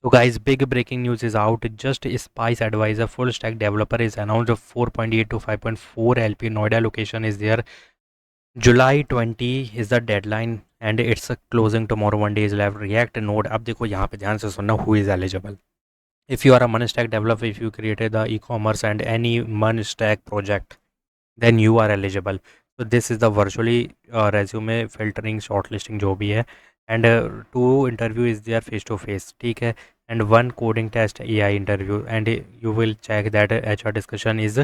So guys, big breaking news is out. Just Spice Advisor full stack developer is announced. 4.8 to 5.4 LP Noida location is there. July 20 is the deadline and it's closing tomorrow. 1 day is left. React Node. अब देखो यहाँ पे ध्यान से सुनना, who is eligible. If you are a Munstack developer, if you created the e-commerce and any Munstack project, then you are eligible. So this is the virtually resume filtering shortlisting जो भी है, and two interview is there face to face, ठीक है, and one coding test AI interview, and you will check that HR discussion is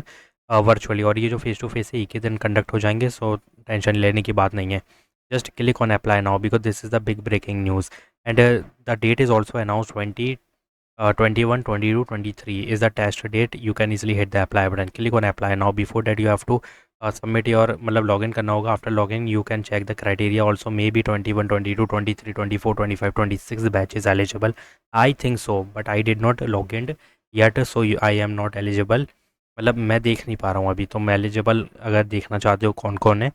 virtually, और ये जो face to face है एक ही दिन conduct हो जाएंगे, so टेंशन लेने की बात नहीं है. Just click on apply now because this is the big breaking news, and the date is also announced. 21, 22, 23 is the test date. You can easily hit the apply button. Click on apply now. Before that you have to submit your मतलब login करना होगा. After login you can check the criteria also. Maybe 21, 22, 23, 24, 25, 26 batch is eligible. I think so, but I did not log in yet, so I am not eligible. मतलब मैं देख नहीं पा रहा हूँ अभी, तो मैं एलिजिबल अगर देखना चाहते हो कौन कौन है,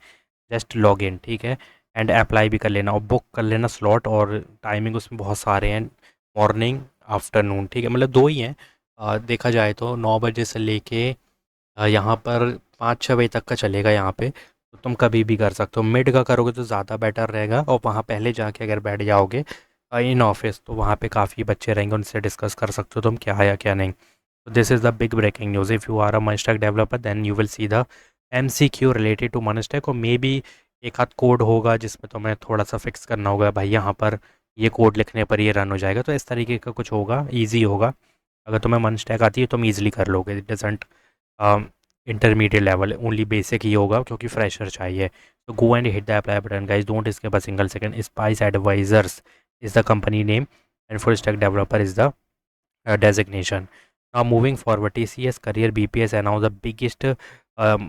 जस्ट लॉग इन, ठीक है, एंड अप्लाई भी कर लेना और बुक कर लेना स्लॉट, और टाइमिंग उसमें बहुत सारे हैं, मॉर्निंग आफ्टरनून, ठीक है, मतलब दो ही हैं. देखा जाए तो 9 बजे से लेके यहाँ पर 5-6 बजे तक का चलेगा यहाँ पे, तो तुम कभी भी कर सकते हो. मिड का करोगे तो ज़्यादा बेटर रहेगा, और वहाँ पहले जाके अगर बैठ जाओगे इन ऑफिस, तो वहाँ पे काफ़ी बच्चे रहेंगे, उनसे डिस्कस कर सकते हो तुम क्या है या क्या नहीं. तो this is the big breaking news. If you are a MERN stack developer then you will see the MCQ related to MERN stack, और मे बी एक आध कोड होगा जिसमें तुम्हें थोड़ा सा फिक्स करना होगा, भाई यहाँ पर ये कोड लिखने पर ये रन हो जाएगा, तो इस तरीके का कुछ होगा, ईजी होगा. अगर तुम्हें मनस्टैक आती है तो तुम ईजिली कर लोगे. It doesn't intermediate level, only basic ही होगा क्योंकि फ्रेशर चाहिए. तो go and hit the apply button guys, don't skip a single second. Spice Advisors is the company name and full stack developer is the designation. Now moving forward, TCS Career BPS announced the biggest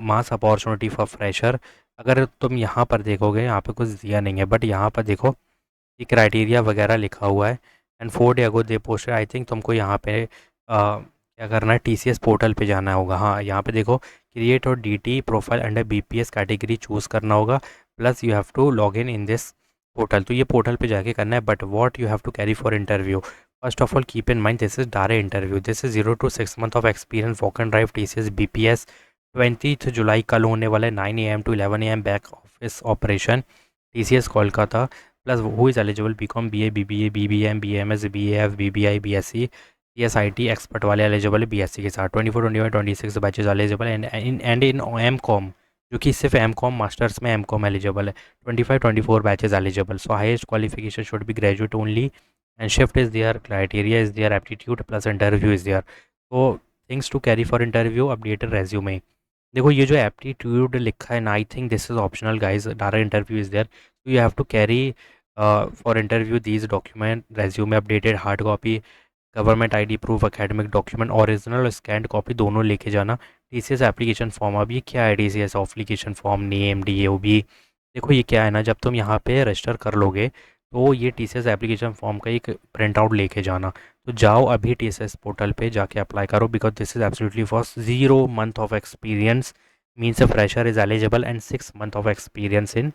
mass opportunity for fresher. अगर तुम यहाँ पर देखोगे, यहाँ पे कुछ दिया नहीं है, बट यहाँ पर देखो ये क्राइटेरिया वगैरह लिखा हुआ है. And 4 day ago they posted. I think तुमको यहाँ पे क्या करना है, TCS पोर्टल पे जाना होगा. हाँ, यहाँ पे देखो क्रिएट और DT profile under BPS category choose करना होगा, plus you have to log in this portal. तो ये पोर्टल पे जाके करना है. But what you have to carry for interview, first of all keep in mind this is direct interview. This is 0 to 6 month of experience, walk and drive, TCS BPS. 20 जुलाई कल होने वाला है, 9 AM to 11 AM back office operation, TCS Kolkata. Plus who is eligible, BCom BA BBA BBM BMS BAF BBI BSc CSIT expert वाले eligible है BSc के साथ. 24, 25, 26 batches eligible and in M.Com, जो कि सिर्फ M.Com मास्टर्स में M.Com एलिजिबल है. 25-24 batches eligible. So highest qualification should be graduate only, and shift is there, criteria is there, aptitude plus interview is there. तो things to carry for interview, updated resume. देखो ये जो aptitude लिखा है ना, I think this is optional guys, direct interview is there. So you have to carry for interview these document, resume updated hard copy, government ID proof, academic document, original और scanned copy दोनों लेके जाना. TCS application form. अब ये क्या है, TCS application form name DAOB. देखो ये क्या है ना, जब तुम यहाँ पे रजिस्टर कर लोगे तो ये TCS एप्लीकेशन फॉर्म का एक प्रिंट आउट लेके जाना. तो जाओ अभी TCS पोर्टल पे जाके अप्लाई करो, because this is absolutely for 0 month of experience means a fresher is eligible, and 6 month of experience in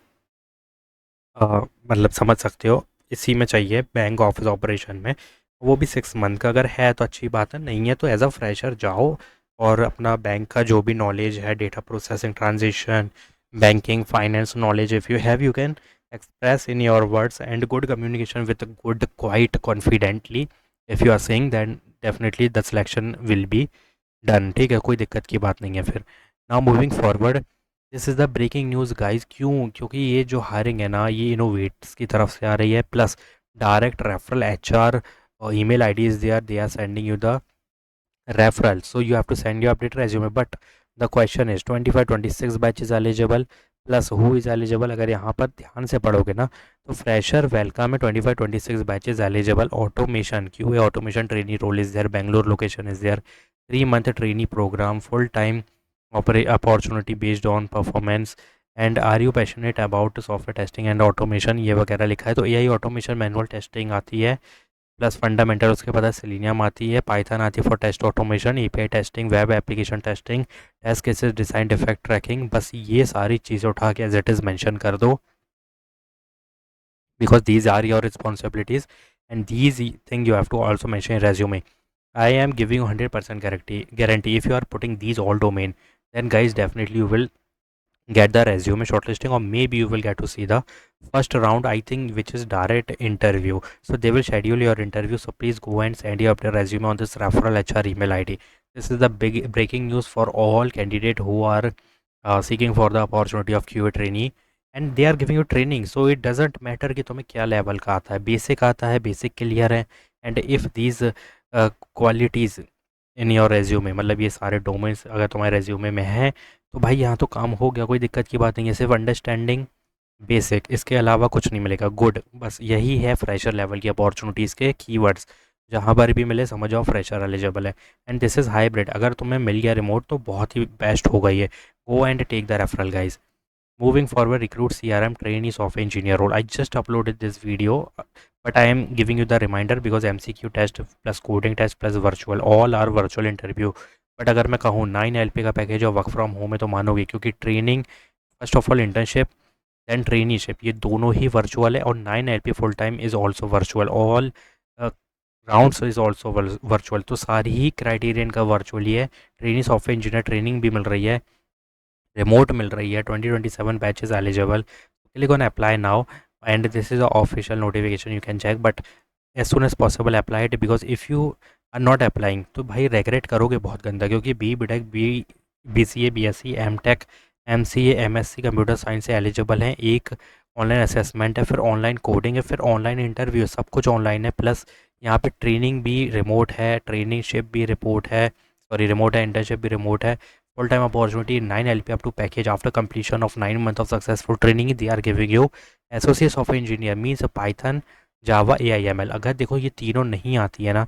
मतलब समझ सकते हो इसी में चाहिए बैंक ऑफिस ऑपरेशन में, वो भी 6 मंथ का. अगर है तो अच्छी बात है, नहीं है तो एज अ फ्रेशर जाओ और अपना बैंक का जो भी नॉलेज है, data processing, transaction, banking, finance knowledge, if you have you can express in your words and good communication with good quite confidently. If you are saying then definitely the selection will be done, ठीक है, कोई दिक्कत की बात नहीं है. फिर now moving forward, this is the breaking news guys. क्यों? क्योंकि ये जो हायरिंग है ना, ये इनोवेट्स की तरफ से आ रही है, plus direct referral. HR email ID is there, they are sending you the referral, so you have to send your updated resume. But the question is 25-26 batch is eligible, plus who is eligible. अगर यहाँ पर ध्यान से पढ़ोगे ना, तो fresher welcome है, 25-26 batches eligible. Automation QA automation trainee role is there, Bangalore location is there. 3 month trainee programme, full time opportunity based on performance. And are you passionate about software testing and automation, ये वगैरह लिखा है. तो AI automation, manual testing आती है, plus fundamental उसके बाद selenium आती है, पाइथन आती है for test automation, API testing, web application testing, test cases design, defect tracking. बस ये सारी चीज़ें उठा के एज इट इज़ मेंशन कर दो, because these are your responsibilities. and these thing you have to also mention in resume. I am giving you 100% guarantee if you are putting these all domain, then guys definitely you will get the resume shortlisting, or maybe you will get to see the first round, I think, which is direct interview. So they will schedule your interview, so please go and send your resume on this referral HR email ID. This is the big breaking news for all candidates who are seeking for the opportunity of QA trainee, and they are giving you training. So it doesn't matter कि तुम्हें क्या level का आता है, basic आता है, basic clear है, and if these qualities in your resume, मतलब ये सारे डोमेन्स अगर तुम्हारे रेज्यूमे में है, तो भाई यहाँ तो काम हो गया, कोई दिक्कत की बात नहीं है। सिर्फ अंडरस्टैंडिंग बेसिक, इसके अलावा कुछ नहीं मिलेगा। गुड, बस यही है फ्रेशर लेवल की अपॉर्चुनिटीज़ के कीवर्ड्स। जहाँ पर भी मिले समझ जाओ फ्रेशर एलिजिबल है। एंड दिस इज़ हाइब्रिड, अगर तुम्हें मिल गया रिमोट तो बहुत ही बेस्ट हो गई है। Go and take the referral guys. Moving forward, recruit CRM trainee software engineer role. I just uploaded this video, but I am giving you the reminder because MCQ test plus coding test plus virtual, all are virtual interview. But अगर मैं कहूँ 9 LP का package और work from home है तो मानोगे, क्योंकि training, first of all internship, then traineeship, ये दोनों ही वर्चुअल है, और 9 LP full time is also virtual, all rounds is also virtual. तो सारी ही क्राइटेरियन का वर्चुअली है। ट्रेनी सॉफ्टवेयर इंजीनियर ट्रेनिंग भी मिल रही है, रिमोट मिल रही है, 2027 batches eligible. Click on apply now and this is a official notification, you can check, but as soon as possible apply it, because if you are not applying तो भाई regret करोगे बहुत गंदा, क्योंकि BTech, BCA, BSc, MTech, MCA, MSc computer science से eligible हैं। एक online assessment है, फिर ऑनलाइन कोडिंग है, फिर ऑनलाइन इंटरव्यू, सब कुछ ऑनलाइन है। प्लस यहाँ पे ट्रेनिंग भी रिमोट है, ट्रेनिंगशिप भी रिपोर्ट है, सॉरी रिमोट है, इंटर्नशिप भी रिमोट है। Full time opportunity, 9 LP up to package after completion of 9 months of successful training. They are giving you associate software engineer means Python, Java, AIML. अगर देखो ये तीनों नहीं आती है ना,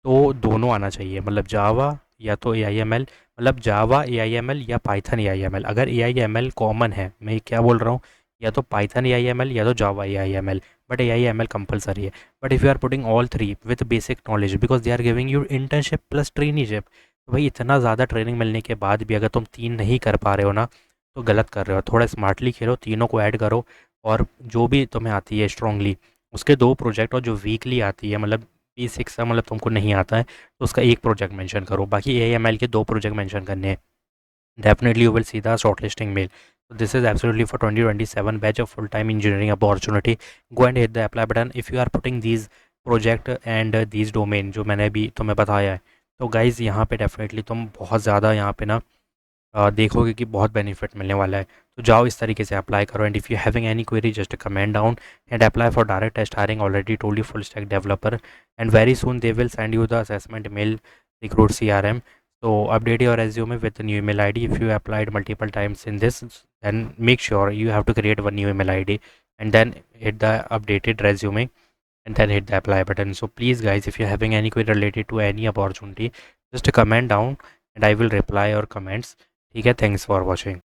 तो दोनों आना चाहिए, मतलब जावा या तो AIML, मतलब जावा AIML या पाइथन AIML। अगर AIML कॉमन है, मैं क्या बोल रहा हूँ, या तो पाइथन AIML या तो Java AIML, but AIML compulsory है। But if you are putting all three with basic knowledge, because they are giving you internship plus traineeship, तो भाई इतना ज़्यादा ट्रेनिंग मिलने के बाद भी अगर तुम तीन नहीं कर पा रहे हो ना, तो गलत कर रहे हो। थोड़ा स्मार्टली खेलो, तीनों को ऐड करो, और जो भी तुम्हें आती है स्ट्रांगली उसके 2 प्रोजेक्ट, और जो वीकली आती है, मतलब P6 का मतलब तुमको नहीं आता है, तो उसका एक प्रोजेक्ट मेंशन करो, बाकी AIML के 2 प्रोजेक्ट मेंशन करने हैं। Definitely you will see the shortlisting mail. So this is absolutely for 2027 batch of full-time engineering opportunity. Go and hit the apply button if you are putting these project and these domain जो मैंने अभी तुम्हें बताया है। तो guys यहाँ पे definitely तुम बहुत ज़्यादा यहाँ पे ना देखोगे कि बहुत बेनिफिट मिलने वाला है। तो जाओ इस तरीके से अप्लाई करो, and if you having any query just comment down and apply for direct test hiring, already told you full stack developer, and very soon they will send you the assessment mail, recruit CRM. So update your resume with the new email ID. If you applied multiple times in this, then make sure you have to create one new email ID and then hit the updated resume and then hit the apply button. So please guys, if you're having any query related to any opportunity, just comment down and I will reply your comments. ठीक है, thanks for watching.